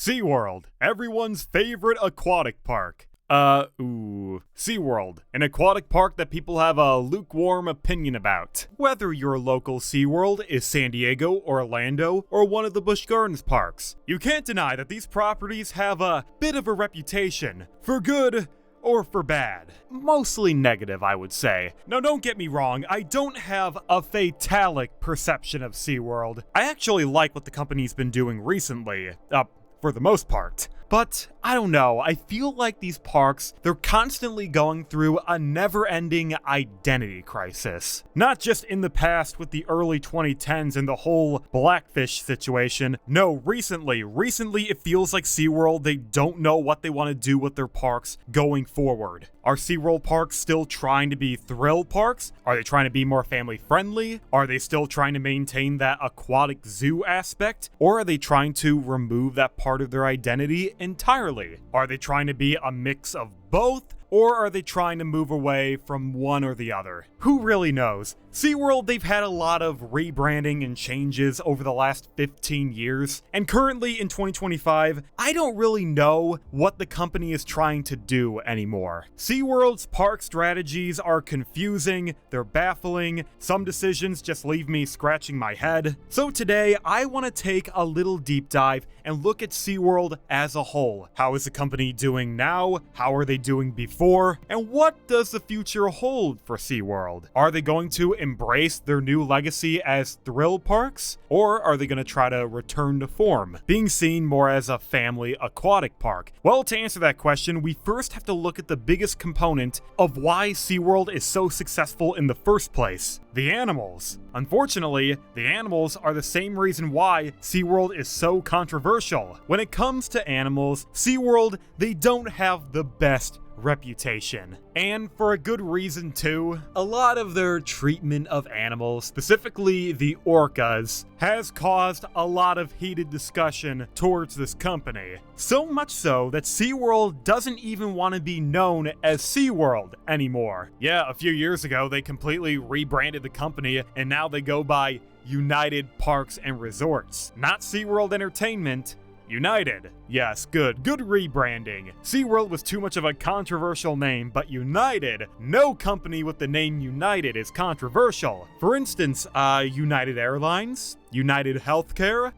SeaWorld, everyone's favorite aquatic park. SeaWorld, an aquatic park that people have a lukewarm opinion about. Whether your local SeaWorld is San Diego, Orlando, or one of the Busch Gardens parks, you can't deny that these properties have a bit of a reputation, for good or for bad. Mostly negative, I would say. Now don't get me wrong, I don't have a fatalic perception of SeaWorld. I actually like what the company's been doing recently, for the most part. But, I don't know, I feel like these parks, they're constantly going through a never-ending identity crisis. Not just in the past with the early 2010s and the whole Blackfish situation. No, recently it feels like SeaWorld, they don't know what they want to do with their parks going forward. Are SeaWorld parks still trying to be thrill parks? Are they trying to be more family-friendly? Are they still trying to maintain that aquatic zoo aspect? Or are they trying to remove that part of their identity entirely? Are they trying to be a mix of both? Or are they trying to move away from one or the other? Who really knows? SeaWorld, they've had a lot of rebranding and changes over the last 15 years, and currently in 2025, I don't really know what the company is trying to do anymore. SeaWorld's park strategies are confusing, they're baffling, some decisions just leave me scratching my head. So today, I want to take a little deep dive and look at SeaWorld as a whole. How is the company doing now? How are they doing before? And what does the future hold for SeaWorld? Are they going to embrace their new legacy as thrill parks? Or are they going to try to return to form, being seen more as a family aquatic park? Well, to answer that question, we first have to look at the biggest component of why SeaWorld is so successful in the first place: the animals. Unfortunately, the animals are the same reason why SeaWorld is so controversial. When it comes to animals, SeaWorld, they don't have the best reputation. And for a good reason too. A lot of their treatment of animals, specifically the orcas, has caused a lot of heated discussion towards this company. So much so that SeaWorld doesn't even want to be known as SeaWorld anymore. Yeah, a few years ago they completely rebranded the company and now they go by United Parks and Resorts. Not SeaWorld Entertainment, United. Yes, good rebranding. SeaWorld was too much of a controversial name, but United, no company with the name United is controversial. For instance, United Airlines, United Healthcare.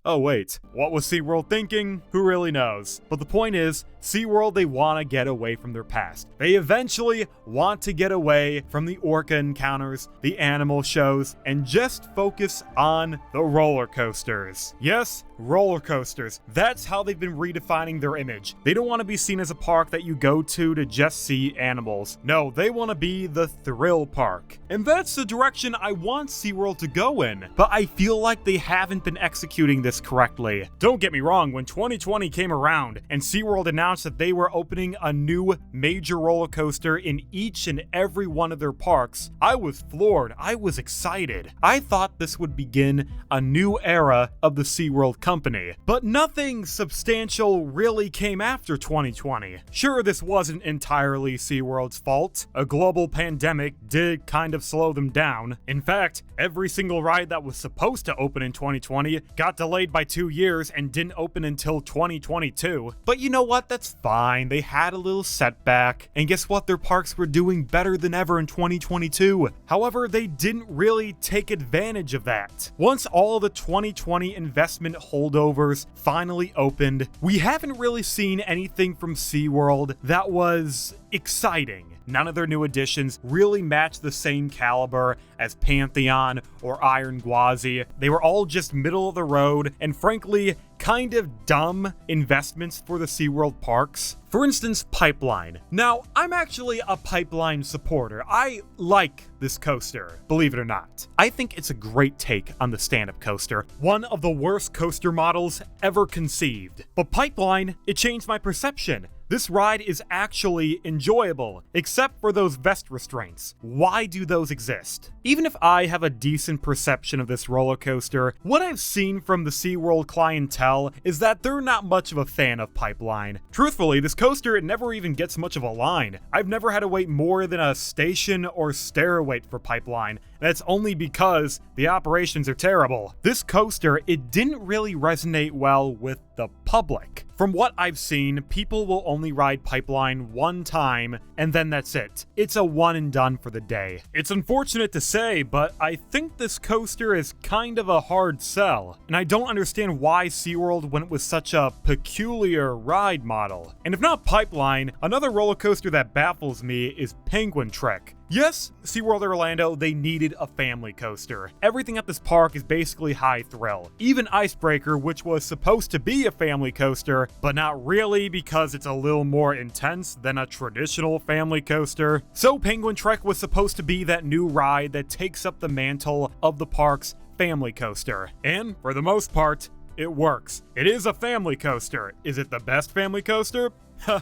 Oh wait, what was SeaWorld thinking? Who really knows? But the point is, SeaWorld, they want to get away from their past. They eventually want to get away from the orca encounters, the animal shows, and just focus on the roller coasters. Yes, roller coasters. That's how they've been redefining their image. They don't want to be seen as a park that you go to just see animals. No, they want to be the thrill park. And that's the direction I want SeaWorld to go in. But I feel like they haven't been executing this correctly. Don't get me wrong, when 2020 came around and SeaWorld announced that they were opening a new major roller coaster in each and every one of their parks, I was floored. I was excited. I thought this would begin a new era of the SeaWorld company. But nothing substantial really came after 2020. Sure, this wasn't entirely SeaWorld's fault. A global pandemic did kind of slow them down. In fact, every single ride that was supposed to open in 2020 got delayed by 2 years and didn't open until 2022. But you know what? That's fine. They had a little setback. And guess what? Their parks were doing better than ever in 2022. However, they didn't really take advantage of that. Once all the 2020 investment holdovers finally opened, we haven't really seen anything from SeaWorld that was exciting. None of their new additions really match the same caliber as Pantheon or Iron Gwazi. They were all just middle of the road and frankly, kind of dumb investments for the SeaWorld parks. For instance, Pipeline. Now, I'm actually a Pipeline supporter. I like this coaster, believe it or not. I think it's a great take on the stand-up coaster, one of the worst coaster models ever conceived. But Pipeline, it changed my perception. This ride is actually enjoyable, except for those vest restraints. Why do those exist? Even if I have a decent perception of this roller coaster, what I've seen from the SeaWorld clientele is that they're not much of a fan of Pipeline. Truthfully, this coaster, it never even gets much of a line. I've never had to wait more than a station or stair wait for Pipeline. That's only because the operations are terrible. This coaster, it didn't really resonate well with the public. From what I've seen, people will only ride Pipeline one time, and then that's it. It's a one and done for the day. It's unfortunate to say, but I think this coaster is kind of a hard sell, and I don't understand why SeaWorld went with such a peculiar ride model. And if not Pipeline, another roller coaster that baffles me is Penguin Trek. Yes, SeaWorld Orlando, they needed a family coaster. Everything at this park is basically high thrill. Even Icebreaker, which was supposed to be a family coaster, but not really because it's a little more intense than a traditional family coaster. So Penguin Trek was supposed to be that new ride that takes up the mantle of the park's family coaster. And for the most part, it works. It is a family coaster. Is it the best family coaster? Huh.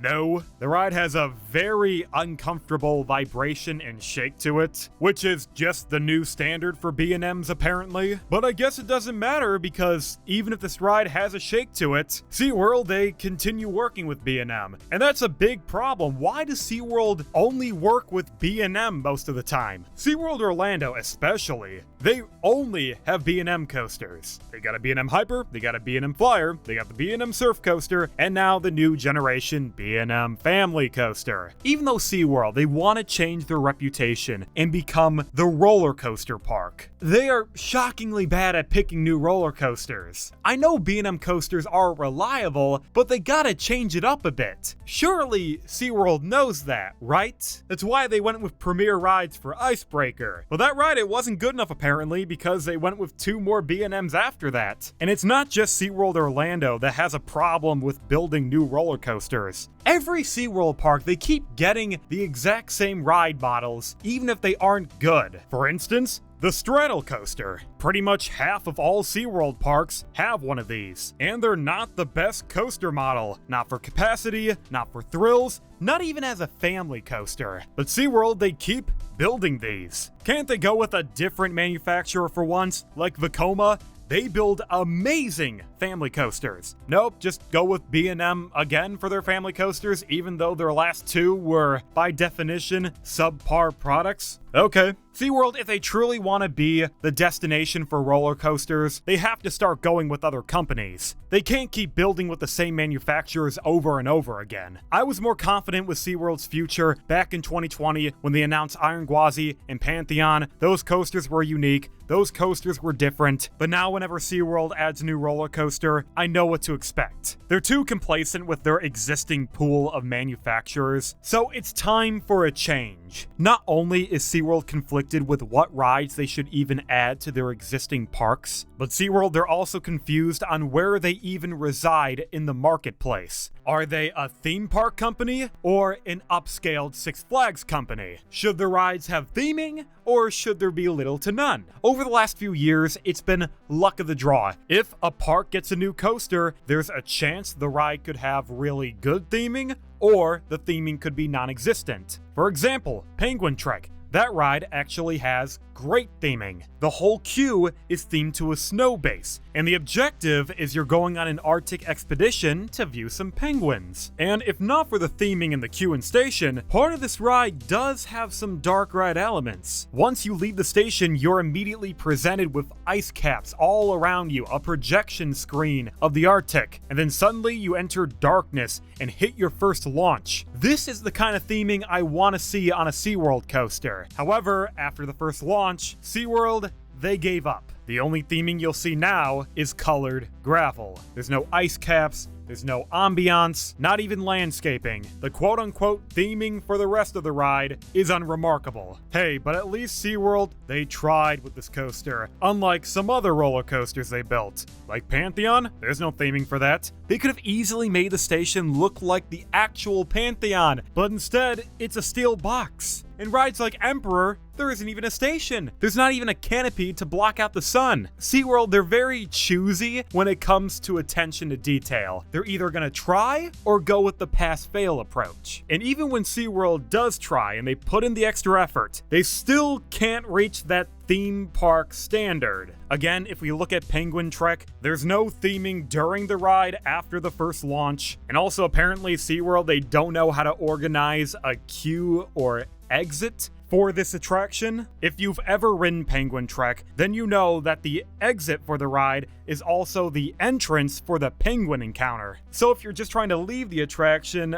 No. The ride has a very uncomfortable vibration and shake to it, which is just the new standard for B&Ms apparently. But I guess it doesn't matter because even if this ride has a shake to it, SeaWorld, they continue working with B&M. And that's a big problem. Why does SeaWorld only work with B&M most of the time? SeaWorld Orlando especially, they only have B&M coasters. They got a B&M Hyper, they got a B&M Flyer, they got the B&M Surf Coaster, and now the new generation B&M Family Coaster. Even though SeaWorld, they want to change their reputation and become the roller coaster park, they are shockingly bad at picking new roller coasters. I know B&M coasters are reliable, but they gotta change it up a bit. Surely SeaWorld knows that, right? That's why they went with Premier Rides for Icebreaker. Well, that ride, it wasn't good enough apparently because they went with 2 more B&Ms after that. And it's not just SeaWorld Orlando that has a problem with building new roller coasters. Every SeaWorld park, they keep getting the exact same ride models, even if they aren't good. For instance, the Straddle Coaster. Pretty much half of all SeaWorld parks have one of these, and they're not the best coaster model. Not for capacity, not for thrills, not even as a family coaster. But SeaWorld, they keep building these. Can't they go with a different manufacturer for once, like Vekoma? They build amazing family coasters. Nope, just go with B&M again for their family coasters, even though their last 2 were, by definition, subpar products. Okay. SeaWorld, if they truly want to be the destination for roller coasters, they have to start going with other companies. They can't keep building with the same manufacturers over and over again. I was more confident with SeaWorld's future back in 2020 when they announced Iron Gwazi and Pantheon. Those coasters were unique, those coasters were different, but now whenever SeaWorld adds a new roller coaster, I know what to expect. They're too complacent with their existing pool of manufacturers, so it's time for a change. Not only is SeaWorld conflicted with what rides they should even add to their existing parks, but SeaWorld, they're also confused on where they even reside in the marketplace. Are they a theme park company or an upscaled Six Flags company? Should the rides have theming or should there be little to none? Over the last few years, it's been luck of the draw. If a park gets a new coaster, there's a chance the ride could have really good theming or the theming could be non-existent. For example, Penguin Trek. That ride actually has great theming. The whole queue is themed to a snow base, and the objective is you're going on an Arctic expedition to view some penguins. And if not for the theming in the queue and station, part of this ride does have some dark ride elements. Once you leave the station, you're immediately presented with ice caps all around you, a projection screen of the Arctic, and then suddenly you enter darkness and hit your first launch. This is the kind of theming I want to see on a SeaWorld coaster. However, after the first launch, SeaWorld, they gave up. The only theming you'll see now is colored gravel. There's no ice caps, there's no ambiance, not even landscaping. The quote-unquote theming for the rest of the ride is unremarkable. Hey, but at least SeaWorld, they tried with this coaster, unlike some other roller coasters they built. Like Pantheon, there's no theming for that. They could have easily made the station look like the actual Pantheon, but instead, it's a steel box. In rides like Emperor, there isn't even a station. There's not even a canopy to block out the sun. SeaWorld, they're very choosy when it comes to attention to detail. They're either gonna try or go with the pass-fail approach. And even when SeaWorld does try and they put in the extra effort, they still can't reach that theme park standard. Again, if we look at Penguin Trek, there's no theming during the ride after the first launch. And also apparently SeaWorld, they don't know how to organize a queue or exit for this attraction. If you've ever ridden Penguin Trek, then you know that the exit for the ride is also the entrance for the penguin encounter. So if you're just trying to leave the attraction,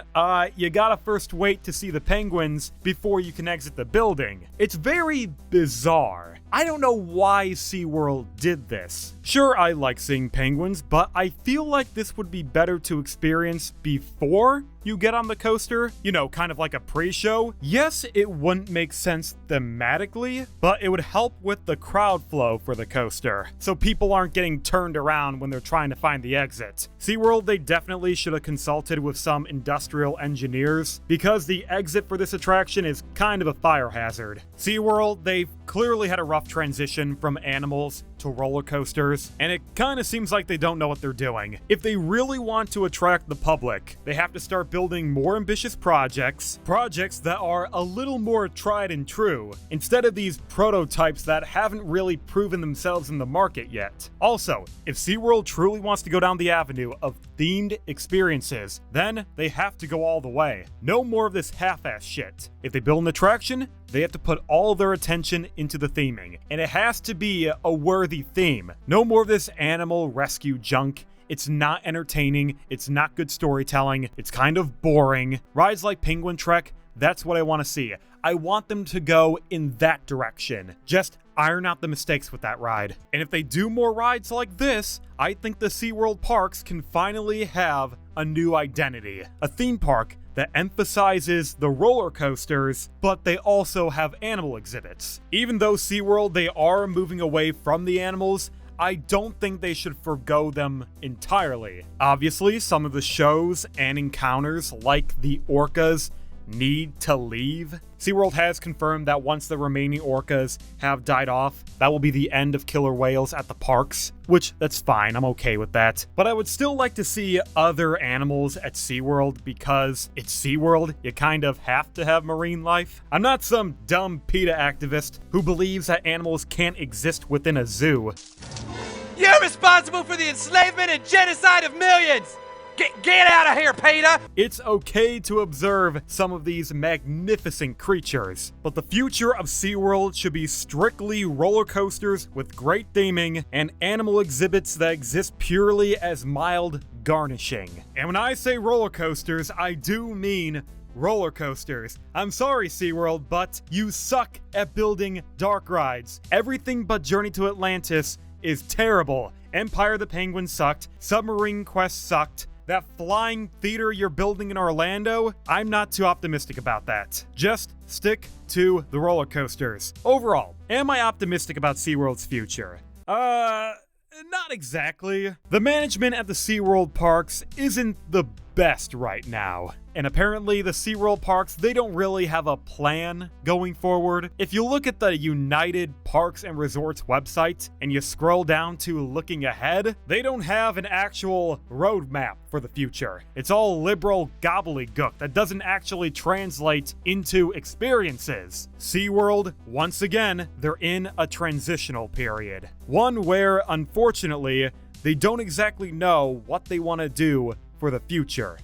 you gotta first wait to see the penguins before you can exit the building. It's very bizarre. I don't know why SeaWorld did this. Sure, I like seeing penguins, but I feel like this would be better to experience before you get on the coaster. You know, kind of like a pre-show. Yes, it wouldn't make sense thematically, but it would help with the crowd flow for the coaster, so people aren't getting turned around when they're trying to find the exit. SeaWorld, they definitely should have consulted with some industrial engineers, because the exit for this attraction is kind of a fire hazard. SeaWorld, they've clearly had a rough transition from animals to roller coasters, and it kind of seems like they don't know what they're doing. If they really want to attract the public, they have to start building more ambitious projects that are a little more tried and true, instead of these prototypes that haven't really proven themselves in the market yet. Also, if SeaWorld truly wants to go down the avenue of themed experiences, then they have to go all the way. No more of this half-ass shit. If they build an attraction, they have to put all their attention into the theming, and it has to be a worthy theme. No more of this animal rescue junk. It's not entertaining, it's not good storytelling, it's kind of boring. Rides like Penguin Trek, that's what I want to see. I want them to go in that direction. Just iron out the mistakes with that ride. And if they do more rides like this, I think the SeaWorld parks can finally have a new identity. A theme park that emphasizes the roller coasters, but they also have animal exhibits. Even though SeaWorld, they are moving away from the animals, I don't think they should forgo them entirely. Obviously, some of the shows and encounters, like the orcas, need to leave. SeaWorld has confirmed that once the remaining orcas have died off, that will be the end of killer whales at the parks, which that's fine, I'm okay with that. But I would still like to see other animals at SeaWorld because it's SeaWorld, you kind of have to have marine life. I'm not some dumb PETA activist who believes that animals can't exist within a zoo. You're responsible for the enslavement and genocide of millions! Get out of here, Peter! It's okay to observe some of these magnificent creatures, but the future of SeaWorld should be strictly roller coasters with great theming and animal exhibits that exist purely as mild garnishing. And when I say roller coasters, I do mean roller coasters. I'm sorry, SeaWorld, but you suck at building dark rides. Everything but Journey to Atlantis is terrible. Empire the Penguin sucked. Submarine Quest sucked. That flying theater you're building in Orlando, I'm not too optimistic about that. Just stick to the roller coasters. Overall, am I optimistic about SeaWorld's future? Not exactly. The management at the SeaWorld parks isn't the best right now. And apparently the SeaWorld parks, they don't really have a plan going forward. If you look at the United Parks and Resorts website and you scroll down to looking ahead, they don't have an actual roadmap for the future. It's all liberal gobbledygook that doesn't actually translate into experiences. SeaWorld, once again, they're in a transitional period. One where, unfortunately, they don't exactly know what they want to do for the future.